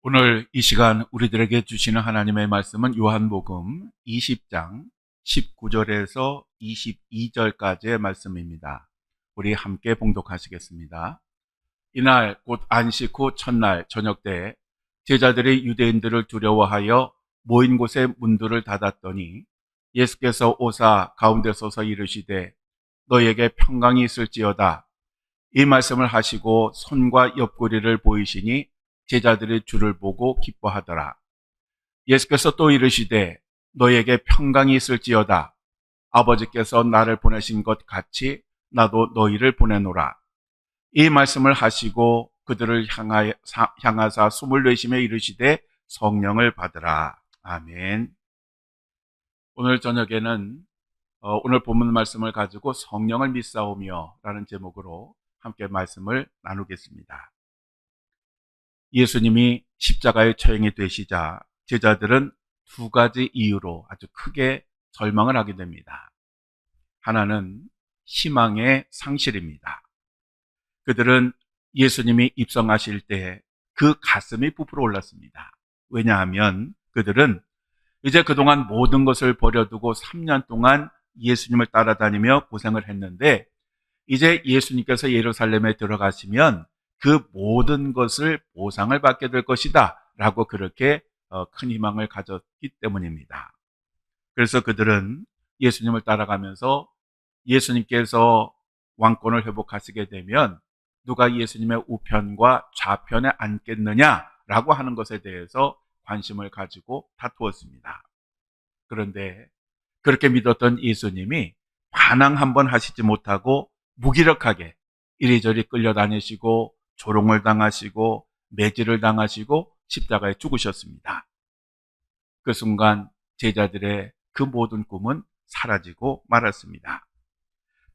오늘 이 시간 우리들에게 주시는 하나님의 말씀은 요한복음 20장 19절에서 22절까지의 말씀입니다. 우리 함께 봉독하시겠습니다. 이날 곧 안식 후 첫날 저녁 때 제자들이 유대인들을 두려워하여 모인 곳에 문들을 닫았더니 예수께서 오사 가운데 서서 이르시되 너에게 평강이 있을지어다. 이 말씀을 하시고 손과 옆구리를 보이시니 제자들이 주를 보고 기뻐하더라. 예수께서 또 이르시되 너에게 평강이 있을지어다. 아버지께서 나를 보내신 것 같이 나도 너희를 보내노라. 이 말씀을 하시고 그들을 향하사 숨을 내쉬며 이르시되 성령을 받으라. 아멘. 오늘 저녁에는 오늘 본문 말씀을 가지고 성령을 믿사오며 라는 제목으로 함께 말씀을 나누겠습니다. 예수님이 십자가에 처형이 되시자 제자들은 두 가지 이유로 아주 크게 절망을 하게 됩니다. 하나는 희망의 상실입니다. 그들은 예수님이 입성하실 때 그 가슴이 부풀어 올랐습니다. 왜냐하면 그들은 이제 그동안 모든 것을 버려두고 3년 동안 예수님을 따라다니며 고생을 했는데 이제 예수님께서 예루살렘에 들어가시면 그 모든 것을 보상을 받게 될 것이다 라고 그렇게 큰 희망을 가졌기 때문입니다. 그래서 그들은 예수님을 따라가면서 예수님께서 왕권을 회복하시게 되면 누가 예수님의 우편과 좌편에 앉겠느냐라고 하는 것에 대해서 관심을 가지고 다투었습니다. 그런데 그렇게 믿었던 예수님이 반항 한번 하시지 못하고 무기력하게 이리저리 끌려다니시고 조롱을 당하시고 매질을 당하시고 십자가에 죽으셨습니다. 그 순간 제자들의 그 모든 꿈은 사라지고 말았습니다.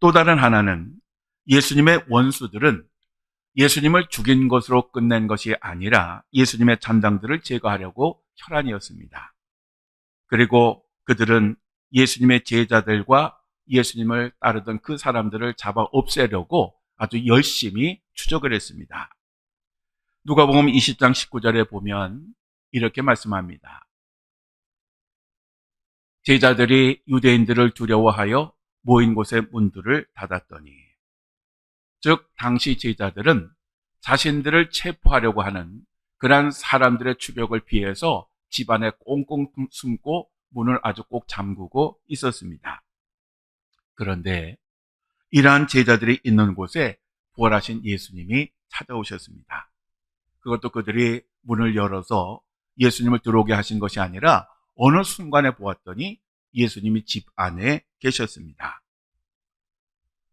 또 다른 하나는 예수님의 원수들은 예수님을 죽인 것으로 끝낸 것이 아니라 예수님의 잔당들을 제거하려고 혈안이었습니다. 그리고 그들은 예수님의 제자들과 예수님을 따르던 그 사람들을 잡아 없애려고 아주 열심히 추적을 했습니다. 누가복음 20장 19절에 보면 이렇게 말씀합니다. 제자들이 유대인들을 두려워하여 모인 곳에 문들을 닫았더니, 즉 당시 제자들은 자신들을 체포하려고 하는 그러한 사람들의 추격을 피해서 집안에 꽁꽁 숨고 문을 아주 꼭 잠그고 있었습니다. 그런데 이러한 제자들이 있는 곳에 부활하신 예수님이 찾아오셨습니다. 그것도 그들이 문을 열어서 예수님을 들어오게 하신 것이 아니라 어느 순간에 보았더니 예수님이 집 안에 계셨습니다.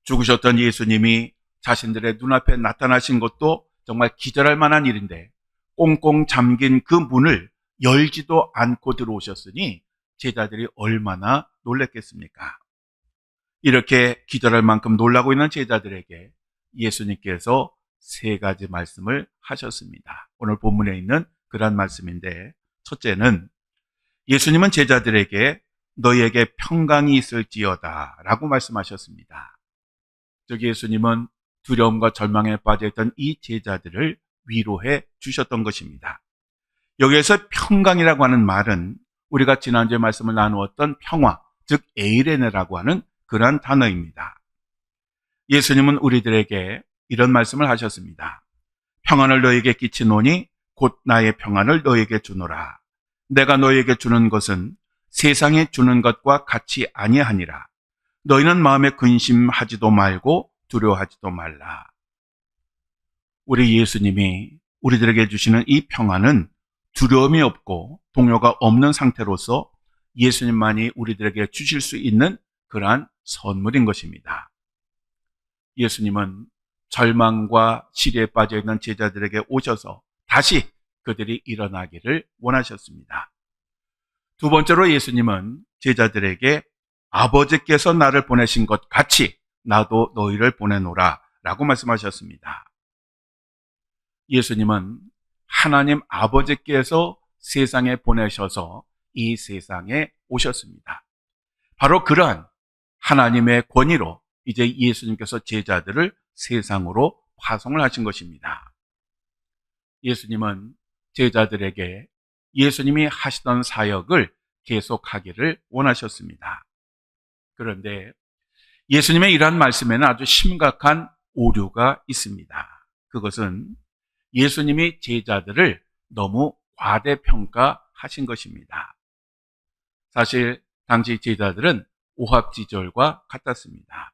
죽으셨던 예수님이 자신들의 눈앞에 나타나신 것도 정말 기절할 만한 일인데 꽁꽁 잠긴 그 문을 열지도 않고 들어오셨으니 제자들이 얼마나 놀랐겠습니까? 이렇게 기절할 만큼 놀라고 있는 제자들에게 예수님께서 세 가지 말씀을 하셨습니다. 오늘 본문에 있는 그런 말씀인데, 첫째는 예수님은 제자들에게 너희에게 평강이 있을지어다 라고 말씀하셨습니다. 즉 예수님은 두려움과 절망에 빠져있던 이 제자들을 위로해 주셨던 것입니다. 여기에서 평강이라고 하는 말은 우리가 지난주에 말씀을 나누었던 평화, 즉 에이레네라고 하는 그러한 단어입니다. 예수님은 우리들에게 이런 말씀을 하셨습니다. 평안을 너에게 끼치노니 곧 나의 평안을 너에게 주노라. 내가 너에게 주는 것은 세상에 주는 것과 같이 아니하니라. 너희는 마음에 근심하지도 말고 두려워하지도 말라. 우리 예수님이 우리들에게 주시는 이 평안은 두려움이 없고 동요가 없는 상태로서 예수님만이 우리들에게 주실 수 있는 그러한 선물인 것입니다. 예수님은 절망과 시리에 빠져있는 제자들에게 오셔서 다시 그들이 일어나기를 원하셨습니다. 두 번째로 예수님은 제자들에게 아버지께서 나를 보내신 것 같이 나도 너희를 보내노라 라고 말씀하셨습니다. 예수님은 하나님 아버지께서 세상에 보내셔서 이 세상에 오셨습니다. 바로 그러한 하나님의 권위로 이제 예수님께서 제자들을 세상으로 파송을 하신 것입니다. 예수님은 제자들에게 예수님이 하시던 사역을 계속하기를 원하셨습니다. 그런데 예수님의 이러한 말씀에는 아주 심각한 오류가 있습니다. 그것은 예수님이 제자들을 너무 과대평가하신 것입니다. 사실 당시 제자들은 오합지졸과 같았습니다.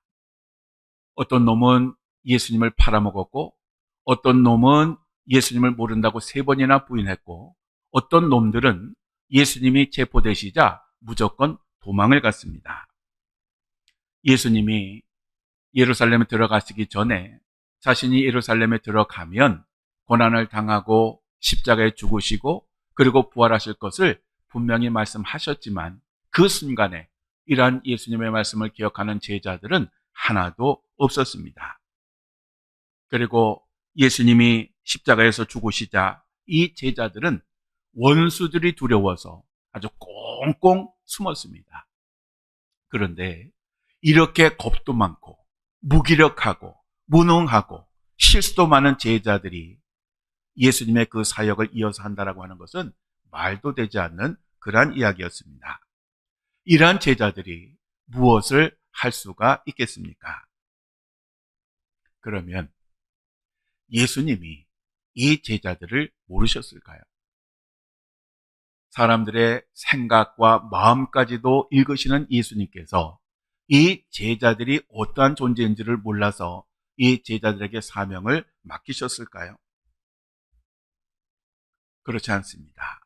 어떤 놈은 예수님을 팔아먹었고, 어떤 놈은 예수님을 모른다고 3번이나 부인했고, 어떤 놈들은 예수님이 체포되시자 무조건 도망을 갔습니다. 예수님이 예루살렘에 들어가시기 전에 자신이 예루살렘에 들어가면 고난을 당하고 십자가에 죽으시고 그리고 부활하실 것을 분명히 말씀하셨지만, 그 순간에 이러한 예수님의 말씀을 기억하는 제자들은 하나도 없었습니다. 그리고 예수님이 십자가에서 죽으시자 이 제자들은 원수들이 두려워서 아주 꽁꽁 숨었습니다. 그런데 이렇게 겁도 많고 무기력하고 무능하고 실수도 많은 제자들이 예수님의 그 사역을 이어서 한다라고 하는 것은 말도 되지 않는 그러한 이야기였습니다. 이러한 제자들이 무엇을 할 수가 있겠습니까? 그러면 예수님이 이 제자들을 모르셨을까요? 사람들의 생각과 마음까지도 읽으시는 예수님께서 이 제자들이 어떠한 존재인지를 몰라서 이 제자들에게 사명을 맡기셨을까요? 그렇지 않습니다.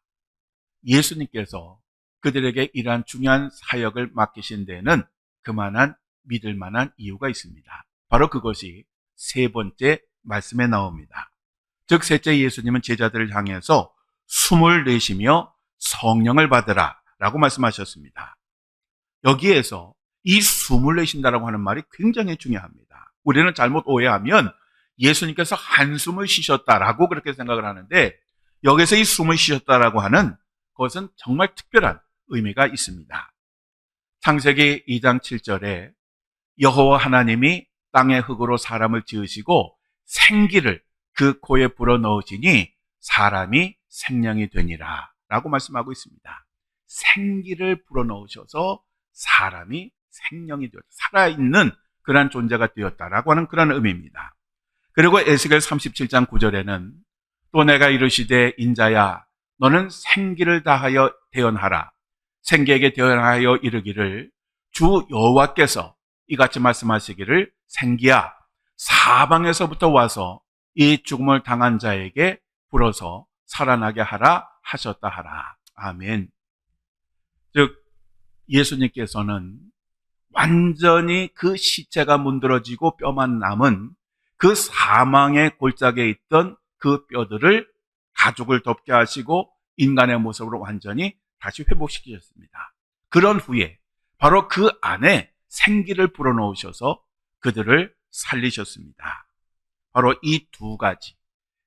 예수님께서 그들에게 이러한 중요한 사역을 맡기신 데에는 그만한 믿을 만한 이유가 있습니다. 바로 그것이 3번째 말씀에 나옵니다. 즉 셋째, 예수님은 제자들을 향해서 숨을 내쉬며 성령을 받으라 라고 말씀하셨습니다. 여기에서 이 숨을 내쉰다라고 하는 말이 굉장히 중요합니다. 우리는 잘못 오해하면 예수님께서 한숨을 쉬셨다라고 그렇게 생각을 하는데, 여기서 이 숨을 쉬셨다라고 하는 것은 정말 특별한 의미가 있습니다. 창세기 2장 7절에 여호와 하나님이 땅의 흙으로 사람을 지으시고 생기를 그 코에 불어넣으시니 사람이 생명이 되니라 라고 말씀하고 있습니다. 생기를 불어넣으셔서 사람이 생명이 되었다, 살아있는 그러한 존재가 되었다라고 하는 그런 의미입니다. 그리고 에스겔 37장 9절에는 또 내가 이르시되 인자야 너는 생기를 다하여 대언하라. 생기에게 대언하여 이르기를 주 여호와께서 이같이 말씀하시기를 생기야 사방에서부터 와서 이 죽음을 당한 자에게 불어서 살아나게 하라 하셨다 하라. 아멘. 즉 예수님께서는 완전히 그 시체가 문드러지고 뼈만 남은 그 사망의 골짜기에 있던 그 뼈들을 가죽을 덮게 하시고 인간의 모습으로 완전히 다시 회복시키셨습니다. 그런 후에 바로 그 안에 생기를 불어넣으셔서 그들을 살리셨습니다. 바로 이 2가지,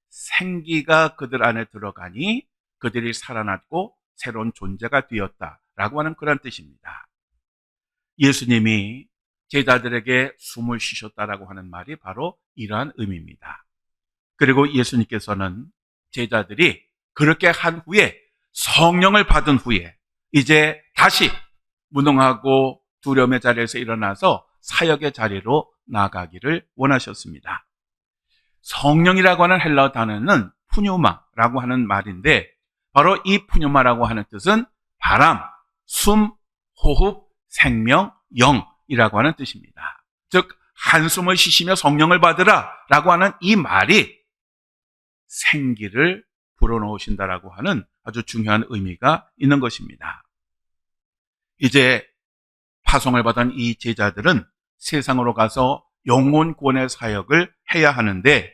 생기가 그들 안에 들어가니 그들이 살아났고 새로운 존재가 되었다라고 하는 그런 뜻입니다. 예수님이 제자들에게 숨을 쉬셨다라고 하는 말이 바로 이러한 의미입니다. 그리고 예수님께서는 제자들이 그렇게 한 후에, 성령을 받은 후에 이제 다시 무능하고 두려움의 자리에서 일어나서 사역의 자리로 나가기를 원하셨습니다. 성령이라고 하는 헬라어 단어는 푸뉴마라고 하는 말인데, 바로 이 푸뉴마라고 하는 뜻은 바람, 숨, 호흡, 생명, 영이라고 하는 뜻입니다. 즉 한숨을 쉬시며 성령을 받으라 라고 하는 이 말이 생기를 불어넣으신다라고 하는 아주 중요한 의미가 있는 것입니다. 이제 파송을 받은 이 제자들은 세상으로 가서 영혼 구원의 사역을 해야 하는데,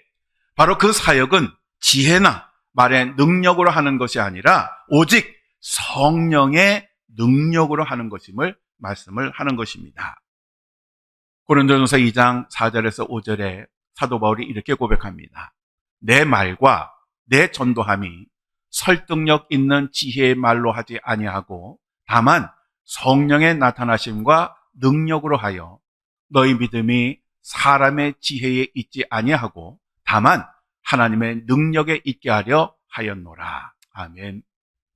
바로 그 사역은 지혜나 말의 능력으로 하는 것이 아니라 오직 성령의 능력으로 하는 것임을 말씀을 하는 것입니다. 고린도전서 2장 4절에서 5절에 사도 바울이 이렇게 고백합니다. 내 말과 내 전도함이 설득력 있는 지혜의 말로 하지 아니하고 다만 성령의 나타나심과 능력으로 하여 너희 믿음이 사람의 지혜에 있지 아니하고 다만 하나님의 능력에 있게 하려 하였노라. 아멘.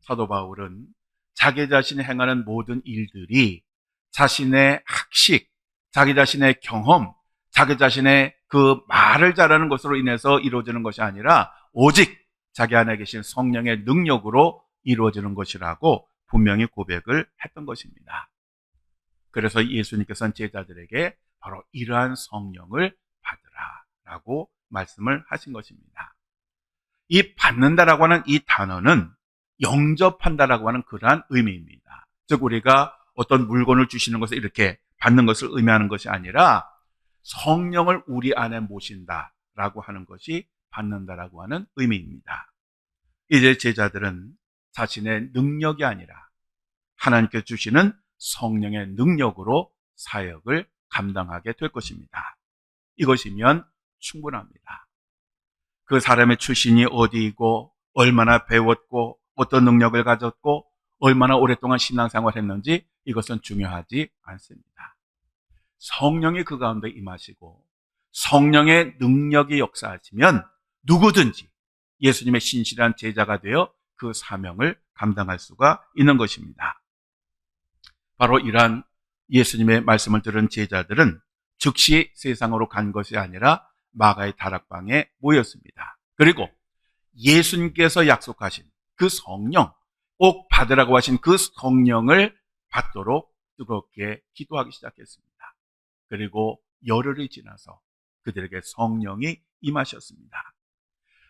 사도 바울은 자기 자신이 행하는 모든 일들이 자신의 학식, 자기 자신의 경험, 자기 자신의 그 말을 잘하는 것으로 인해서 이루어지는 것이 아니라 오직 자기 안에 계신 성령의 능력으로 이루어지는 것이라고 분명히 고백을 했던 것입니다. 그래서 예수님께서는 제자들에게 바로 이러한 성령을 받으라 라고 말씀을 하신 것입니다. 이 받는다라고 하는 이 단어는 영접한다라고 하는 그러한 의미입니다. 즉 우리가 어떤 물건을 주시는 것을 이렇게 받는 것을 의미하는 것이 아니라 성령을 우리 안에 모신다라고 하는 것이 받는다라고 하는 의미입니다. 이제 제자들은 자신의 능력이 아니라 하나님께서 주시는 성령의 능력으로 사역을 감당하게 될 것입니다. 이것이면 충분합니다. 그 사람의 출신이 어디이고 얼마나 배웠고 어떤 능력을 가졌고 얼마나 오랫동안 신앙생활을 했는지 이것은 중요하지 않습니다. 성령이 그 가운데 임하시고 성령의 능력이 역사하시면 누구든지 예수님의 신실한 제자가 되어 그 사명을 감당할 수가 있는 것입니다. 바로 이러한 예수님의 말씀을 들은 제자들은 즉시 세상으로 간 것이 아니라 마가의 다락방에 모였습니다. 그리고 예수님께서 약속하신 그 성령, 꼭 받으라고 하신 그 성령을 받도록 뜨겁게 기도하기 시작했습니다. 그리고 열흘이 지나서 그들에게 성령이 임하셨습니다.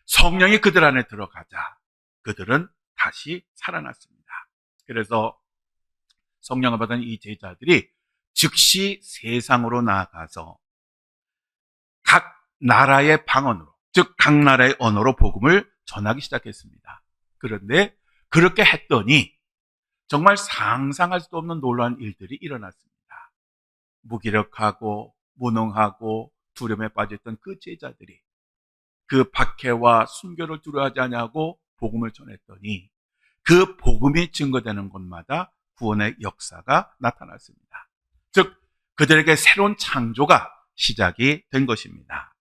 성령이 그들 안에 들어가자 그들은 다시 살아났습니다. 그래서 성령을 받은 이 제자들이 즉시 세상으로 나아가서 각 나라의 방언으로, 즉 각 나라의 언어로 복음을 전하기 시작했습니다. 그런데 그렇게 했더니 정말 상상할 수도 없는 놀라운 일들이 일어났습니다. 무기력하고 무능하고 두려움에 빠졌던 그 제자들이 그 박해와 순교를 두려워하지 않냐고 복음을 전했더니 그 복음이 증거되는 곳마다 구원의 역사가 나타났습니다. 즉 그들에게 새로운 창조가 시작이 된 것입니다.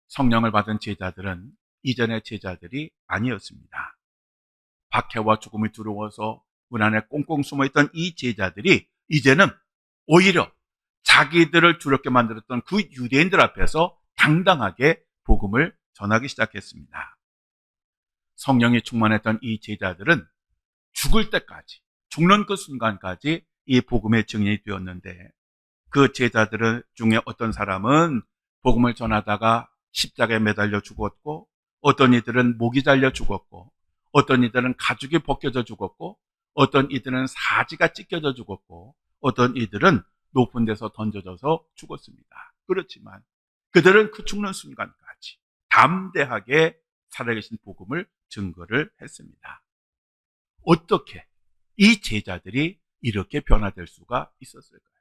성령을 받은 제자들은 이전의 제자들이 아니었습니다. 박해와 죽음이 두려워서 문 안에 꽁꽁 숨어있던 이 제자들이 이제는 오히려 자기들을 두렵게 만들었던 그 유대인들 앞에서 당당하게 복음을 전하기 시작했습니다. 성령이 충만했던 이 제자들은 죽을 때까지, 죽는 그 순간까지 이 복음의 증인이 되었는데 그 제자들 중에 어떤 사람은 복음을 전하다가 십자가에 매달려 죽었고 어떤 이들은 목이 잘려 죽었고 어떤 이들은 가죽이 벗겨져 죽었고 어떤 이들은 사지가 찢겨져 죽었고 어떤 이들은 높은 데서 던져져서 죽었습니다. 그렇지만 그들은 그 죽는 순간까지 담대하게 살아계신 복음을 증거를 했습니다. 어떻게 이 제자들이 이렇게 변화될 수가 있었을까요?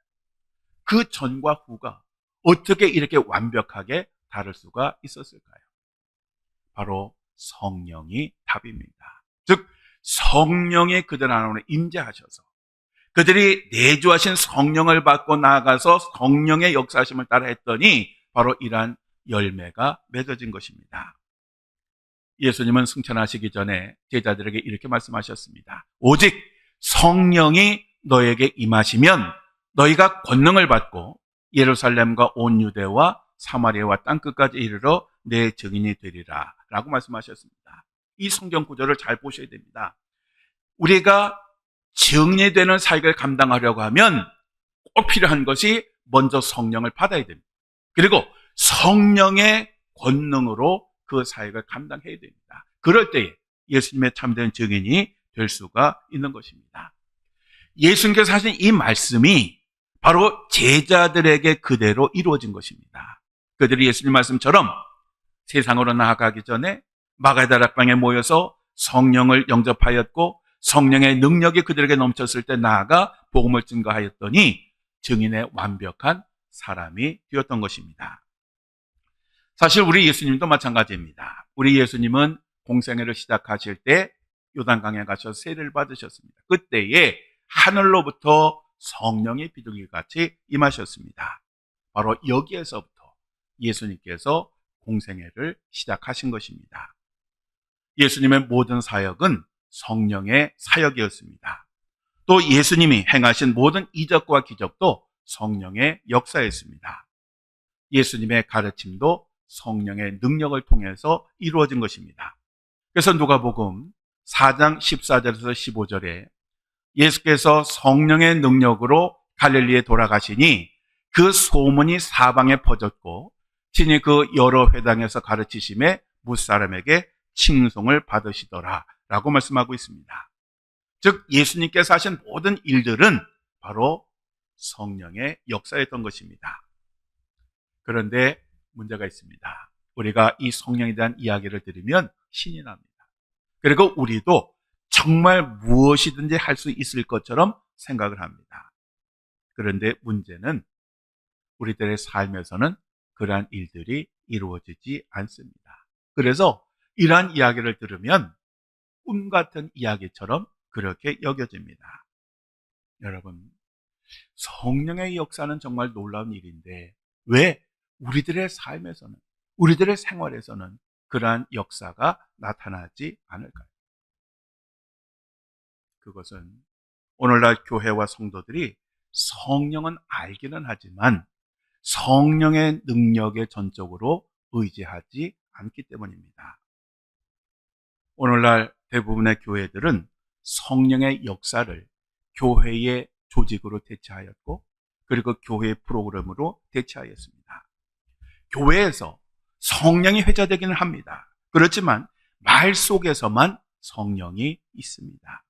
그 전과 후가 어떻게 이렇게 완벽하게 다를 수가 있었을까요? 바로 성령이 답입니다. 즉 성령이 그들 안에 임재하셔서 그들이 내주하신 성령을 받고 나아가서 성령의 역사하심을 따라 했더니 바로 이러한 열매가 맺어진 것입니다. 예수님은 승천하시기 전에 제자들에게 이렇게 말씀하셨습니다. 오직 성령이 너에게 임하시면 너희가 권능을 받고 예루살렘과 온 유대와 사마리아와 땅끝까지 이르러 내 증인이 되리라 라고 말씀하셨습니다. 이 성경 구절을 잘 보셔야 됩니다. 우리가 증인이 되는 사역을 감당하려고 하면 꼭 필요한 것이 먼저 성령을 받아야 됩니다. 그리고 성령의 권능으로 그 사역을 감당해야 됩니다. 그럴 때에 예수님의 참된 증인이 될 수가 있는 것입니다. 예수님께서 하신 이 말씀이 바로 제자들에게 그대로 이루어진 것입니다. 그들이 예수님 말씀처럼 세상으로 나아가기 전에 마가다락방에 모여서 성령을 영접하였고 성령의 능력이 그들에게 넘쳤을 때 나아가 복음을 증거하였더니 증인의 완벽한 사람이 되었던 것입니다. 사실 우리 예수님도 마찬가지입니다. 우리 예수님은 공생애를 시작하실 때 요단강에 가셔서 세례를 받으셨습니다. 그때에 하늘로부터 성령의 비둘기같이 임하셨습니다. 바로 여기에서부터 예수님께서 공생애를 시작하신 것입니다. 예수님의 모든 사역은 성령의 사역이었습니다. 또 예수님이 행하신 모든 이적과 기적도 성령의 역사였습니다. 예수님의 가르침도 성령의 능력을 통해서 이루어진 것입니다. 그래서 누가복음 4장 14절에서 15절에 예수께서 성령의 능력으로 갈릴리에 돌아가시니 그 소문이 사방에 퍼졌고 친히 그 여러 회당에서 가르치심에 무사람에게 칭송을 받으시더라 라고 말씀하고 있습니다. 즉 예수님께서 하신 모든 일들은 바로 성령의 역사였던 것입니다. 그런데 문제가 있습니다. 우리가 이 성령에 대한 이야기를 들으면 신이 납니다. 그리고 우리도 정말 무엇이든지 할 수 있을 것처럼 생각을 합니다. 그런데 문제는 우리들의 삶에서는 그러한 일들이 이루어지지 않습니다. 그래서 이러한 이야기를 들으면 꿈 같은 이야기처럼 그렇게 여겨집니다. 여러분, 성령의 역사는 정말 놀라운 일인데 왜 우리들의 삶에서는, 우리들의 생활에서는 그러한 역사가 나타나지 않을까요? 그것은 오늘날 교회와 성도들이 성령은 알기는 하지만 성령의 능력에 전적으로 의지하지 않기 때문입니다. 오늘날 대부분의 교회들은 성령의 역사를 교회의 조직으로 대체하였고 그리고 교회의 프로그램으로 대체하였습니다. 교회에서 성령이 회자되기는 합니다. 그렇지만 말 속에서만 성령이 있습니다.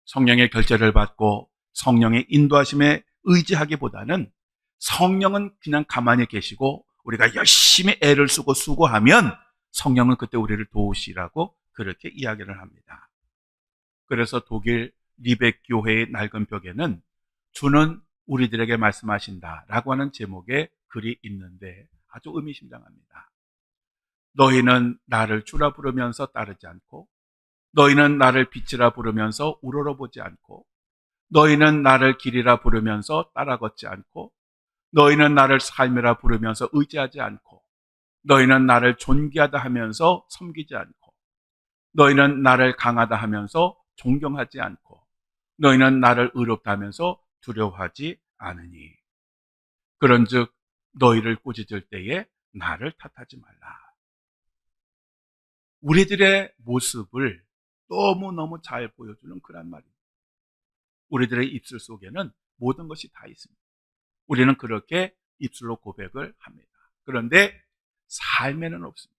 성령의 결제를 받고 성령의 인도하심에 의지하기보다는 성령은 그냥 가만히 계시고 우리가 열심히 애를 쓰고 수고하면 성령은 그때 우리를 도우시라고 그렇게 이야기를 합니다. 그래서 독일 리벡 교회의 낡은 벽에는 주는 우리들에게 말씀하신다라고 하는 제목의 글이 있는데 아주 의미심장합니다. 너희는 나를 주라 부르면서 따르지 않고 너희는 나를 빛이라 부르면서 우러러보지 않고 너희는 나를 길이라 부르면서 따라 걷지 않고 너희는 나를 삶이라 부르면서 의지하지 않고 너희는 나를 존귀하다 하면서 섬기지 않고 너희는 나를 강하다 하면서 존경하지 않고 너희는 나를 의롭다 하면서 두려워하지 않으니 그런즉 너희를 꾸짖을 때에 나를 탓하지 말라. 우리들의 모습을 너무너무 잘 보여주는 그런 말입니다. 우리들의 입술 속에는 모든 것이 다 있습니다. 우리는 그렇게 입술로 고백을 합니다. 그런데 삶에는 없습니다.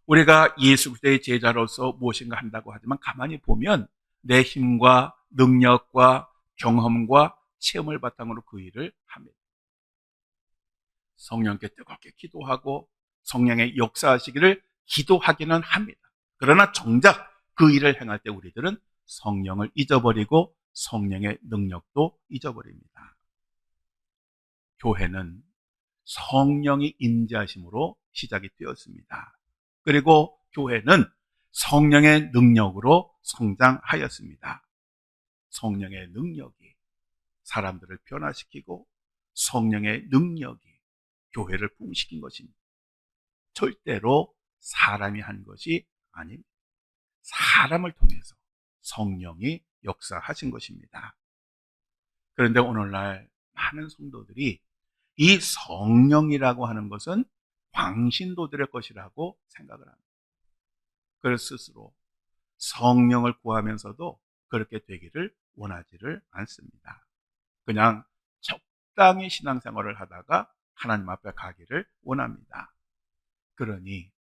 우리가 예수 그리스도의 제자로서 무엇인가 한다고 하지만 가만히 보면 내 힘과 능력과 경험과 체험을 바탕으로 그 일을 합니다. 성령께 뜨겁게 기도하고 성령의 역사하시기를 기도하기는 합니다. 그러나 정작 그 일을 행할 때 우리들은 성령을 잊어버리고 성령의 능력도 잊어버립니다. 교회는 성령이 임재하심으로 시작이 되었습니다. 그리고 교회는 성령의 능력으로 성장하였습니다. 성령의 능력이 사람들을 변화시키고 성령의 능력이 교회를 부흥시킨 것입니다. 절대로 사람이 한 것이 아닙니다. 사람을 통해서 성령이 역사하신 것입니다. 그런데 오늘날 많은 성도들이 이 성령이라고 하는 것은 광신도들의 것이라고 생각을 합니다. 그래서 스스로 성령을 구하면서도 그렇게 되기를 원하지를 않습니다. 그냥 적당히 신앙생활을 하다가 하나님 앞에 가기를 원합니다. 그러니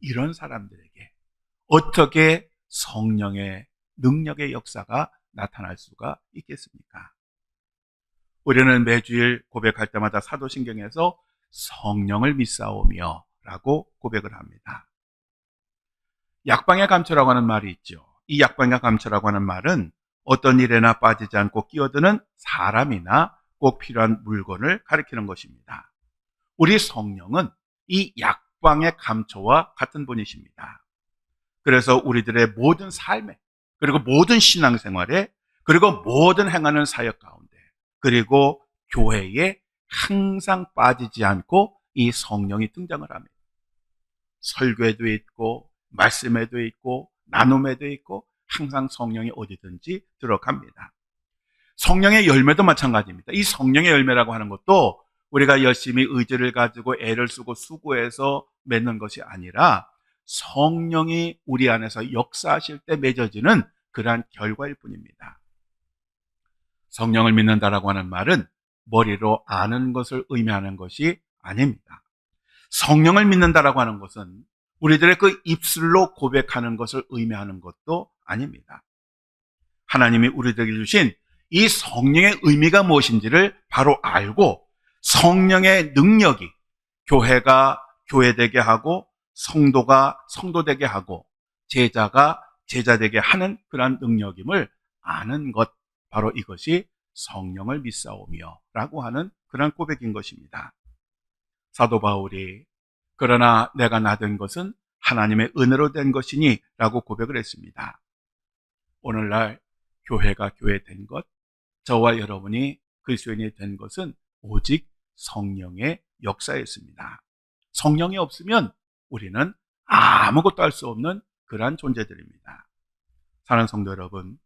이런 사람들에게 어떻게 성령의 능력의 역사가 나타날 수가 있겠습니까? 우리는 매주일 고백할 때마다 사도신경에서 성령을 믿사오며 라고 고백을 합니다. 약방의 감초라고 하는 말이 있죠. 이 약방의 감초라고 하는 말은 어떤 일에나 빠지지 않고 끼어드는 사람이나 꼭 필요한 물건을 가리키는 것입니다. 우리 성령은 이 약방의 감초와 같은 분이십니다. 그래서 우리들의 모든 삶에 그리고 모든 신앙생활에 그리고 모든 행하는 사역 가운데 그리고 교회에 항상 빠지지 않고 이 성령이 등장을 합니다. 설교에도 있고 말씀에도 있고 나눔에도 있고 항상 성령이 어디든지 들어갑니다. 성령의 열매도 마찬가지입니다. 이 성령의 열매라고 하는 것도 우리가 열심히 의지를 가지고 애를 쓰고 수고해서 맺는 것이 아니라 성령이 우리 안에서 역사하실 때 맺어지는 그러한 결과일 뿐입니다. 성령을 믿는다라고 하는 말은 머리로 아는 것을 의미하는 것이 아닙니다. 성령을 믿는다라고 하는 것은 우리들의 그 입술로 고백하는 것을 의미하는 것도 아닙니다. 하나님이 우리들에게 주신 이 성령의 의미가 무엇인지를 바로 알고 성령의 능력이 교회가 교회되게 하고 성도가 성도되게 하고 제자가 제자되게 하는 그러한 능력임을 아는 것, 바로 이것이 성령을 믿사오며 라고 하는 그런 고백인 것입니다. 사도 바울이 그러나 내가 나된 것은 하나님의 은혜로 된 것이니 라고 고백을 했습니다. 오늘날 교회가 교회된 것, 저와 여러분이 그리스도인이 된 것은 오직 성령의 역사였습니다. 성령이 없으면 우리는 아무것도 할 수 없는 그러한 존재들입니다. 사랑하는 성도 여러분,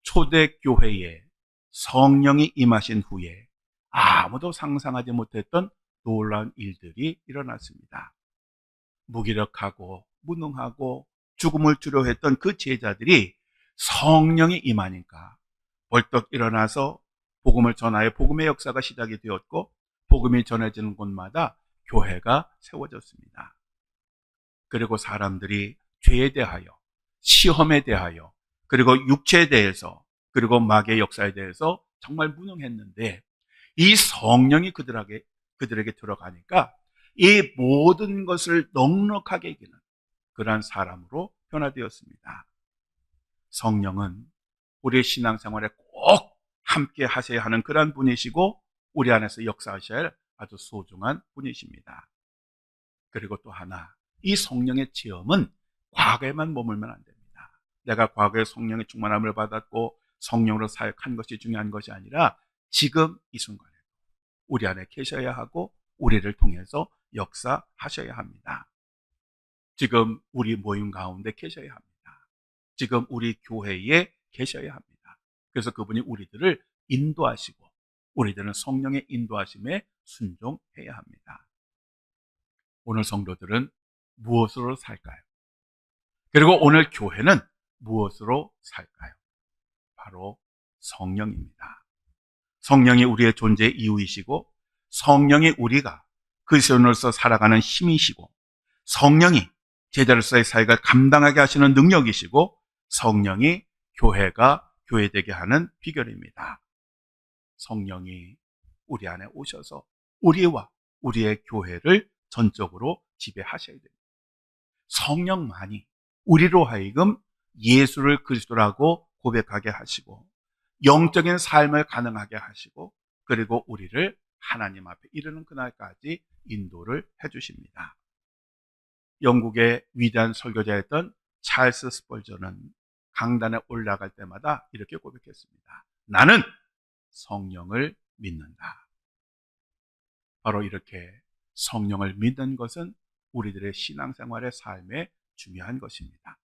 초대교회에 성령이 임하신 후에 아무도 상상하지 못했던 놀라운 일들이 일어났습니다. 무기력하고 무능하고 죽음을 두려워했던 그 제자들이 성령이 임하니까 벌떡 일어나서 복음을 전하여 복음의 역사가 시작이 되었고 복음이 전해지는 곳마다 교회가 세워졌습니다. 그리고 사람들이 죄에 대하여, 시험에 대하여, 그리고 육체에 대해서, 그리고 마귀의 역사에 대해서 정말 무능했는데 이 성령이 그들에게 들어가니까 이 모든 것을 넉넉하게 이기는 그러한 사람으로 변화되었습니다. 성령은 우리의 신앙생활에 꼭 함께 하셔야 하는 그러한 분이시고 우리 안에서 역사하셔야 할 아주 소중한 분이십니다. 그리고 또 하나, 이 성령의 체험은 과거에만 머물면 안 됩니다. 내가 과거에 성령의 충만함을 받았고 성령으로 사역한 것이 중요한 것이 아니라 지금 이 순간에 우리 안에 계셔야 하고 우리를 통해서 역사하셔야 합니다. 지금 우리 모임 가운데 계셔야 합니다. 지금 우리 교회에 계셔야 합니다. 그래서 그분이 우리들을 인도하시고 우리들은 성령의 인도하심에 순종해야 합니다. 오늘 성도들은 무엇으로 살까요? 그리고 오늘 교회는 무엇으로 살까요? 바로 성령입니다. 성령이 우리의 존재의 이유이시고 성령이 우리가 그리스도인으로서 살아가는 힘이시고 성령이 제자로서의 사역을 감당하게 하시는 능력이시고 성령이 교회가 교회되게 하는 비결입니다. 성령이 우리 안에 오셔서 우리와 우리의 교회를 전적으로 지배하셔야 됩니다. 성령만이 우리로 하여금 예수를 그리스도라고 고백하게 하시고 영적인 삶을 가능하게 하시고 그리고 우리를 하나님 앞에 이르는 그날까지 인도를 해주십니다. 영국의 위대한 설교자였던 찰스 스펄전은 강단에 올라갈 때마다 이렇게 고백했습니다. 나는 성령을 믿는다. 바로 이렇게 성령을 믿는 것은 우리들의 신앙생활의 삶에 중요한 것입니다.